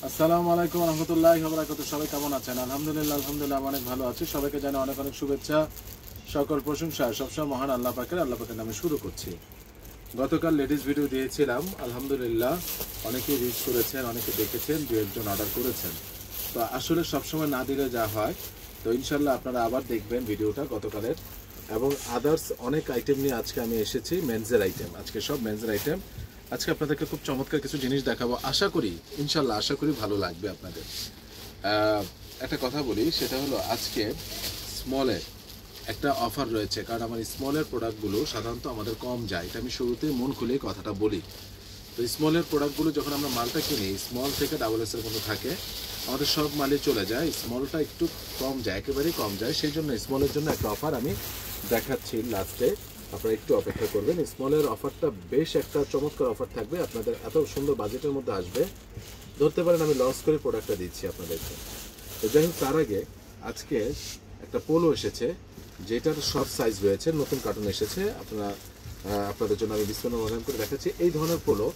আসসালামু আলাইকুম রহমতুল্লাহি ওয়া বারাকাতুহু। সবাই কেমন আছেন? আলহামদুলিল্লাহ অনেক ভালো আছি। সবাইকে জানাই অনেক অনেক শুভেচ্ছা, সকল প্রশংসা সবসময় মহান আল্লাহ পাকের নামে শুরু করছি। গতকাল লেডিস ভিডিও দিয়েছিলাম, আলহামদুলিল্লাহ অনেকে রিচ করেছেন, অনেকে দেখেছেন, দু একজন অর্ডার করেছেন। তো আসলে সবসময় না দিলে যা হয়, তো ইনশাল্লাহ আপনারা আবার দেখবেন ভিডিওটা গতকালের। এবং আদার্স অনেক আইটেম নিয়ে আজকে আমি এসেছি, মেন্সের আইটেম। আজকে সব মেন্সের আইটেম। আজকে আপনাদেরকে খুব চমৎকার কিছু জিনিস দেখাবো, আশা করি ইনশাল্লাহ ভালো লাগবে আপনাদের। একটা কথা বলি, সেটা হলো আজকে স্মলের একটা অফার রয়েছে, কারণ আমার স্মলের প্রোডাক্টগুলো সাধারণত আমাদের কম যায়, এটা আমি শুরুতেই মন খুলে কথাটা বলি। তো স্মলের প্রোডাক্টগুলো যখন আমরা মালটা কিনি, স্মল থেকে ডাবল এক্সের মতো থাকে, আমাদের সব মালই চলে যায়, স্মলটা একটু কম যায়, একেবারেই কম যায়। সেই জন্য স্মলের জন্য একটা অফার আমি দেখাচ্ছি লাস্টে, আপনারা একটু অপেক্ষা করবেন। স্মলের অফারটা বেশ একটা চমৎকার অফার থাকবে, আপনাদের এত সুন্দর বাজেটের মধ্যে আসবে, ধরতে পারেন আমি লস করে প্রোডাক্টটা দিচ্ছি আপনাদেরকে। তো যাই হোক, তার আগে আজকে একটা পোলো এসেছে, যেটার শর্ট সাইজ রয়েছে, নতুন কার্টুন এসেছে। আপনাদের জন্য আমি বিস্তারিত বর্ণনা করে দেখাচ্ছি। এই ধরনের পোলো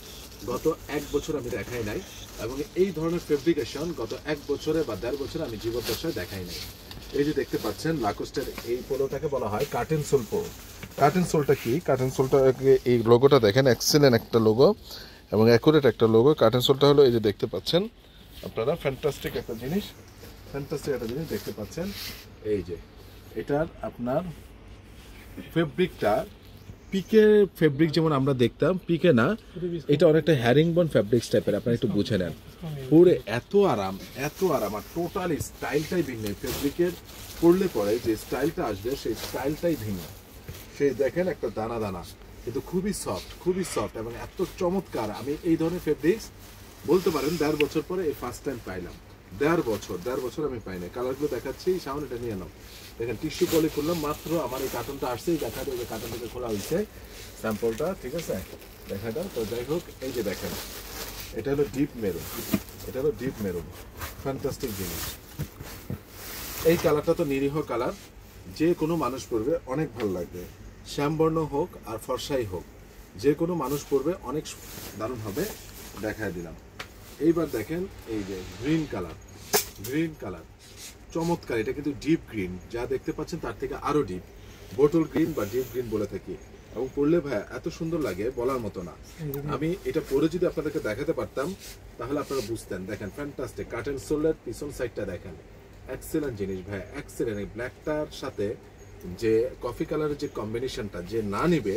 গত 1 বছর আমি দেখাই নাই, এবং এই ধরনের ফেব্রিকেশন গত 1 বছরে বা 1.5 বছরে আমি জীবদ্দশায় দেখাই নাই। এই যে দেখতে পাচ্ছেন লাকোস্টের এই পোলোটাকে বলা হয় কার্টেন সোল পোলো। কার্টেন সোলটা কি? কার্টেন সোলটা, এই লোগোটা দেখেন, এক্সেলেন্ট একটা লোগো এবং অ্যাকুরেট একটা লোগো। কার্টেন সোলটা হলো এই যে দেখতে পাচ্ছেন আপনারা, ফ্যান্টাস্টিক একটা জিনিস দেখতে পাচ্ছেন। এই যে এটার আপনার ফেব্রিকটা পিকে ফেব্রিক, যেমন আমরা দেখতাম, পিকে না, এটা অনেকটা হ্যারিংবন ফেব্রিক্স টাইপের, আপনারা একটু বুঝে নেন। পরে এত আরাম আর টোটালি স্টাইলটাই ভিন্ন। ফেব্রিকের পরলে পরে যে স্টাইলটা আসবে, সেই স্টাইলটাই ভিন্ন। সেই দেখেন একটা দানা দানা, কিন্তু খুবই সফট এবং এত চমৎকার। আমি এই ধরনের ফেব্রিক্স বলতে পারেন 1.5 বছর পরে এই ফার্স্ট টাইম পাইলাম। 1.5 বছর আমি পাই না। কালারগুলো দেখাচ্ছি, সামনে এটা নিয়ে নাও। দেখেন টিস্যু পলি করলাম মাত্র, আমার এই কার্টনটা আসছেই, দেখা যায় যে কার্টনটাকে খোলা হয়েছে স্যাম্পলটা, ঠিক আছে, দেখা যাক। তো যাই হোক, এই যে দেখেন, এটা হলো ডিপ মেরুন, ফ্যান্টাস্টিক জিনিস। এই কালারটা তো নিরীহ কালার, যে কোনো মানুষ পরবে অনেক ভালো লাগবে। শ্যামবর্ণ হোক আর ফর্সাই হোক, যে কোনো মানুষ পরবে অনেক দারুণ হবে। দেখায় দিলাম। এইবার দেখেন, এই যে গ্রিন কালার চমৎকার। এটা কিন্তু ডিপ গ্রিন, যা দেখতে পাচ্ছেন তার থেকে আরো ডিপ, বোটল গ্রিন বা ডিপ গ্রিন বলে থাকি। এবং পরলে ভাইয়া এত সুন্দর লাগে, বলার মতো না। আমি এটা পরে যদি আপনাদেরকে দেখাতে পারতাম, তাহলে আপনারা বুঝতেন। দেখেন, ফ্যান্টাস্টিক কার্টেন সোলের পিছন সাইডটা দেখেন, এক্সেলেন্ট জিনিস ভাইয়া, এক্সেলেন্ট। এই ব্ল্যাকটার সাথে যে কফি কালারের যে কম্বিনেশনটা, যে না নিবে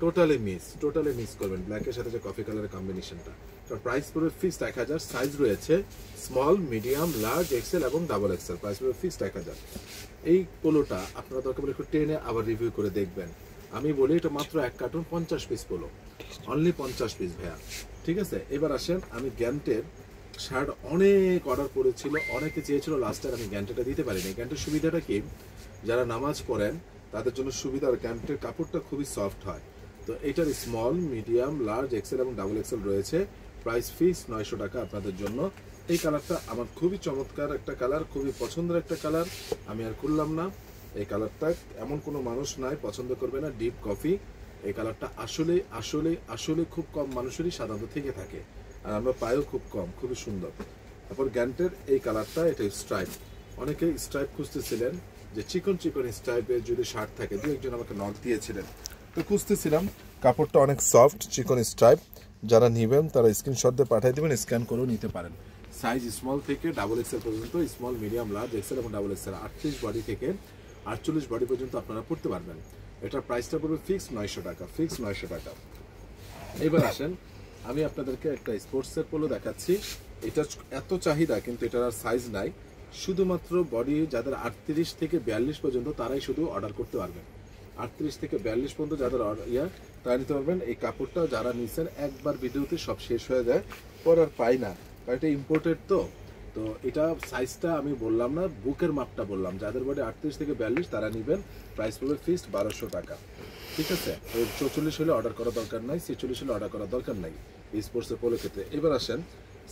টোটালি মিস করবেন, ব্ল্যাকের সাথে যে কফি কালারের কম্বিনেশনটা। প্রাইস পড়বে ফিক্সড 1000। সাইজ রয়েছে স্মল, মিডিয়াম, লার্জ, এক্সেল এবং ডাবল এক্সেল। প্রাইস পড়বে ফিক্সড 1000। এই পোলোটা আপনারা দরকার পড়লে একটু টেনে আবার রিভিউ করে দেখবেন। আমি বলি এটা মাত্র 1 cartoon 50 piece polo, only 50 piece ভাইয়া, ঠিক আছে। এবার আসেন, আমি গ্যান্টের শার্ট অনেক অর্ডার করেছিল, অনেকে চেয়েছিল, লাস্টে আমি গ্যান্টেটা দিতে পারিনি। গ্যান্টের সুবিধাটা কি, যারা নামাজ পড়েন তাদের জন্য সুবিধা, আর গ্যান্টের কাপড়টা খুবই সফট হয়। তো এটার স্মল, মিডিয়াম, লার্জ, এক্সেল এবং ডাবল এক্সেল রয়েছে। প্রাইস ফিক্স 900 টাকা আপনাদের জন্য। এই কালারটা আমার খুবই চমৎকার একটা কালার, খুবই পছন্দের একটা কালার, আমি আর খুললাম না। এই কালারটা এমন কোনো মানুষ নাই পছন্দ করবে না, ডিপ কফি। এই কালারটা আসলে খুব কম মানুষেরই সাধারণত থেকে থাকে, আর আমরা পাইও খুব কম, খুবই সুন্দর। তারপর গ্যান্টের এই কালারটা, এটা স্ট্রাইপ। অনেকে স্ট্রাইপ খুঁজতেছিলেন, যে চিকন স্ট্রাইপের যদি শার্ট থাকে, দু একজন আমাকে নক দিয়েছিলেন, তো খুঁজতেছিলাম। কাপড়টা অনেক সফট, চিকন স্ট্রাইপ। যারা নেবেন তারা স্ক্রিনশট দিয়ে পাঠিয়ে দেবেন, স্ক্যান করেও নিতে পারেন। সাইজ স্মল থেকে ডাবল এক্সেল পর্যন্ত, স্মল, মিডিয়াম, লার্জ, এক্সেল এবং ডাবল এক্সেল, 38 বডি থেকে 48 বডি পর্যন্ত আপনারা পড়তে পারবেন। এটার প্রাইসটা পড়বে ফিক্স 900 টাকা, ফিক্স 900 টাকা। এবার আসেন, আমি আপনাদেরকে একটা স্পোর্টসের পোলো দেখাচ্ছি। এটা এত চাহিদা, কিন্তু এটার আর সাইজ নাই। শুধুমাত্র বডি যাদের 38 থেকে 42 পর্যন্ত, তারাই শুধু অর্ডার করতে পারবেন। 38 থেকে 42 পর্যন্ত যাদের তারা নিতে পারবেন। এই কাপড়টা যারা নিচ্ছেন, একবার ভিডিওতে সব শেষ হয়ে যায়, পর আর পাই না, কারণ এটা ইম্পোর্টেড। তো এটা সাইজটা আমি বললাম না, বুকের মাপটা বললাম। যাদের বডি 38 থেকে 42 তারা নেবেন। প্রাইস পড়বে ফিক্সড 1200 টাকা, ঠিক আছে। 44 হলে অর্ডার করার দরকার নাই, 46 হলে অর্ডার করার দরকার নাই এই স্পোর্টসের পোলো ক্ষেত্রে। এবার আসেন,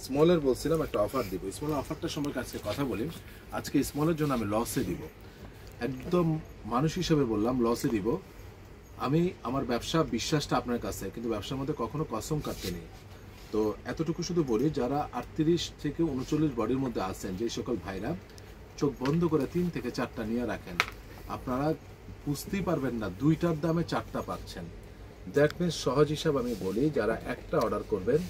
স্মলের বলছিলাম একটা অফার দিব। স্মলের অফারটা সম্পর্কে আজকে কথা বলি। আজকে স্মলের জন্য আমি লসে দিব, একদম মানুষ হিসেবে বললাম, লসে দিব। আমি আমার ব্যবসা বিশ্বাসটা আপনার কাছে, কিন্তু ব্যবসার মধ্যে কখনো কসম কাটতে নেই। তো এতটুকু শুধু বলি, যারা 38 থেকে 39 বডির মধ্যে আছেন, যে সকল ভাইরা চোখ বন্ধ করে 3 থেকে 4টা নিয়ে রাখেন, আপনারা বুঝতেই পারবেন না 2টার দামে 4টা পাচ্ছেন। দ্যাট মিনস সহজ হিসাব আমি বলি, যারা একটা অর্ডার করবেন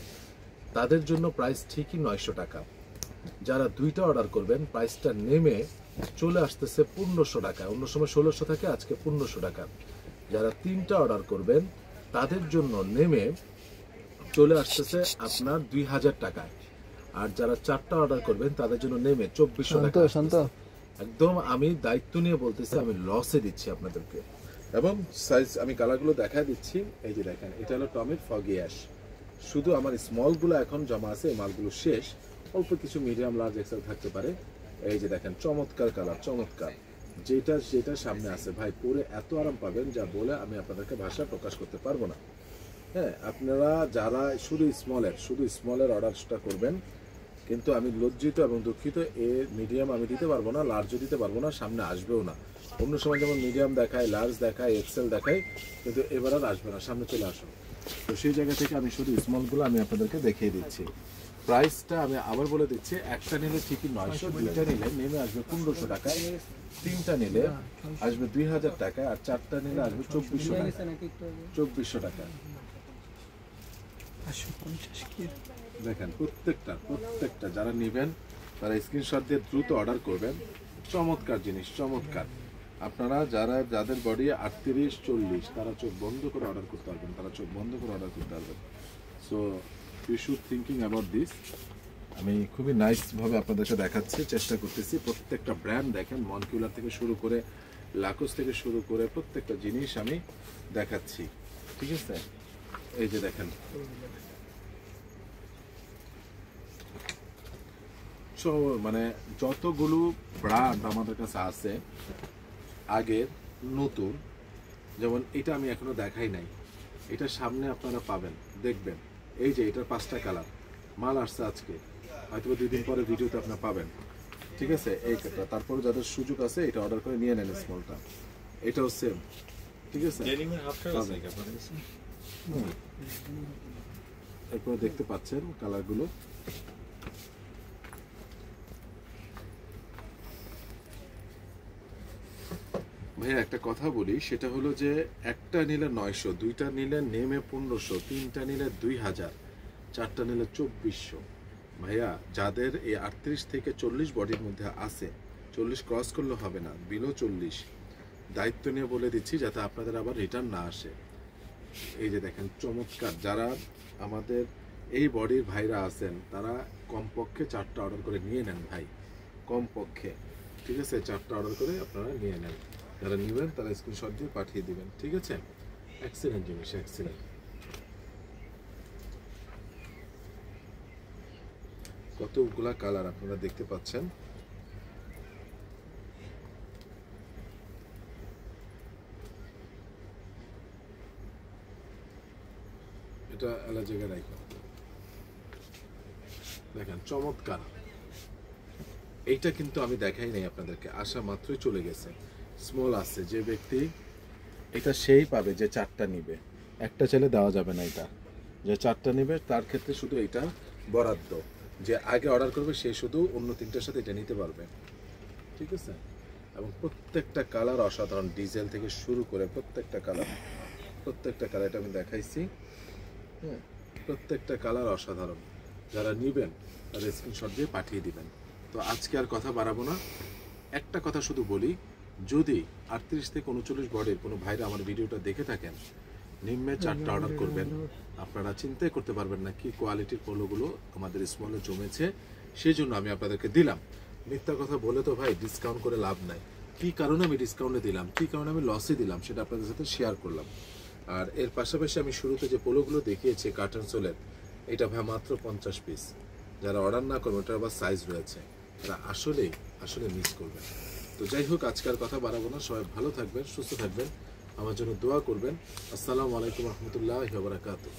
তাদের জন্য প্রাইস ঠিকই 900 টাকা। যারা 2টা অর্ডার করবেন প্রাইসটা নেমে চলে আসতেছে 1500 টাকা। অন্য সময় 1600 থাকে, আজকে 1500 টাকা। যারা 3টা অর্ডার করবেন তাদের জন্য নেমে চলে আসতেছে আপনার 2000 টাকায়। আর যারা 4টা অর্ডার করবেন তাদের জন্য নেমে 2400 টাকা। একদম আমি দায়িত্ব নিয়ে বলতেছি, আমি লসে দিচ্ছি আপনাদেরকে। এবং সাইজ আমি কালারগুলো দেখা দিচ্ছি। এই যে দেখেন, এটা হলো টমির ফগি অ্যাশ। শুধু আমার স্মলগুলো এখন জমা আছে, এই মালগুলো শেষ। অল্প কিছু মিডিয়াম লার্জ এক্সেল থাকতে পারে। এই যে দেখেন, চমৎকার কালার, চমৎকার। যেটা সামনে আছে ভাই, পরে এত আরাম পাবেন যা বলে আমি আপনাদেরকে ভাষায় প্রকাশ করতে পারবো না। হ্যাঁ, আপনারা যারা শুধু স্মলের অর্ডারটা করবেন, কিন্তু আমি লজ্জিত এবং দুঃখিত, মিডিয়াম আমি দিতে পারবো না, লার্জও দিতে পারবো না, সামনে আসবেও না। অন্য সময় যেমন মিডিয়াম দেখায়, লার্জ দেখায়, এক্সেল দেখায়, কিন্তু এবার আর আসবে না, সামনে চলে আসুন। তো সেই জায়গা থেকে আমি শুধু স্মলগুলো আমি আপনাদেরকে দেখিয়ে দিচ্ছি। প্রাইসটা আমি আবার বলে দিচ্ছি, একটা নিলে ঠিকই 900, 2টা নিলে নেমে আসবে 1500 টাকায়, 3টা নিলে আসবে 2000 টাকায়, আর 4টা নিলে আসবে 2400 টাকা। 2400 টাকা দেখেন। প্রত্যেকটা যারা নেবেন তারা স্ক্রিনশট দিয়ে দ্রুত অর্ডার করবেন। চমৎকার জিনিস, চমৎকার। আপনারা যাদের বডি 38-40, তারা চোখ বন্ধ করে অর্ডার করতে পারবেন, so you should thinking about this. আমি খুবই নাইসভাবে আপনাদেরকে দেখাচ্ছি, চেষ্টা করতেছি। প্রত্যেকটা ব্র্যান্ড দেখেন, মনকিউলার থেকে শুরু করে, লাকোস থেকে শুরু করে প্রত্যেকটা জিনিস আমি দেখাচ্ছি, ঠিক আছে? এই যে দেখেন, মানে যতগুলো ব্র্যান্ড আমাদের কাছে আছে আগের নতুন, যেমন এটা আমি এখনো দেখাই নাই, এটা সামনে আপনারা পাবেন, দেখবেন। এই যে এটার 5টা কালার মাল আসছে আজকে, হয়তো 2 দিন পরে ভিডিওতে আপনারা পাবেন, ঠিক আছে? এই কালার। তারপরে যাদের সুযোগ আছে এটা অর্ডার করে নিয়ে নেন স্মলটা, এটাও সেম, ঠিক আছে? এরপরে দেখতে পাচ্ছেন কালারগুলো। ভাইয়া একটা কথা বলি, সেটা হলো যে একটা নিলে 900, 2টা নিলে নেমে 1500, 3টা নিলে 2000, 4টা নিলে 2400। ভাইয়া যাদের এই 38 থেকে 40 বডির মধ্যে আছে, 40 ক্রস করলে হবে না, বিলো 40, দায়িত্ব নিয়ে বলে দিচ্ছি যাতে আপনাদের আবার রিটার্ন না আসে। এই যে দেখেন, চমৎকার। যারা আমাদের এই বডির ভাইরা আছেন তারা কমপক্ষে 4টা অর্ডার করে নিয়ে নেন ভাই, কমপক্ষে, ঠিক আছে? 4টা অর্ডার করে আপনারা নিয়ে নেন। যারা নেবেন তারা স্ক্রিনশট দিয়ে পাঠিয়ে দিবেন, ঠিক আছে? এক্সেলেন্ট জিনিস, এক্সেলেন্ট। কতগুলা কালার আপনারা দেখতে পাচ্ছেন। এটা আলাদা জায়গায় রাখো, দেখেন চমৎকার। এইটা কিন্তু আমি দেখাই নাই আপনাদেরকে, আসা মাত্রই চলে গেছে। স্মল আছে, যে ব্যক্তি এটা সেই পাবে যে 4টা নিবে, একটা চাইলে দেওয়া যাবে না। এটা যে 4টা নিবে তার ক্ষেত্রে শুধু এটা বরাদ্দ, যে আগে অর্ডার করবে সে শুধু অন্য 3টার সাথে এটা নিতে পারবে, ঠিক আছে? এবং প্রত্যেকটা কালার অসাধারণ, ডিজেল থেকে শুরু করে প্রত্যেকটা কালার এটা আমি দেখাইছি। হ্যাঁ, প্রত্যেকটা কালার অসাধারণ। যারা নেবেন তারা স্ক্রিনশট দিয়ে পাঠিয়ে দিবেন। তো আজকে আর কথা বাড়াবো না, একটা কথা শুধু বলি, যদি 38 থেকে 39 বডির কোনো ভাইরা আমার ভিডিওটা দেখে থাকেন, নিম্নে 4টা অর্ডার করবেন, আপনারা চিন্তাই করতে পারবেন না কি কোয়ালিটির পোলোগুলো আমাদের স্মলে জমেছে। সেই জন্য আমি আপনাদেরকে দিলাম। মিথ্যা কথা বলে তো ভাই ডিসকাউন্ট করে লাভ নাই। কি কারণে আমি ডিসকাউন্টে দিলাম, কি কারণে আমি লসে দিলাম, সেটা আপনাদের সাথে শেয়ার করলাম। আর এর পাশাপাশি আমি শুরুতে যে পোলোগুলো দেখিয়েছি কার্টন সোলের, এটা ভাই মাত্র 50 পিস। যারা অর্ডার না করবেন, ওটার আবার সাইজ রয়েছে, তারা আসলে মিস করবেন। তো যাই হোক, আজকের কথা বাড়াবো না। সবাই ভালো থাকবেন, সুস্থ থাকবেন, আমার জন্য দোয়া করবেন। আসসালামু আলাইকুম রহমতুল্লাহি ওয়া বারাকাতুহু।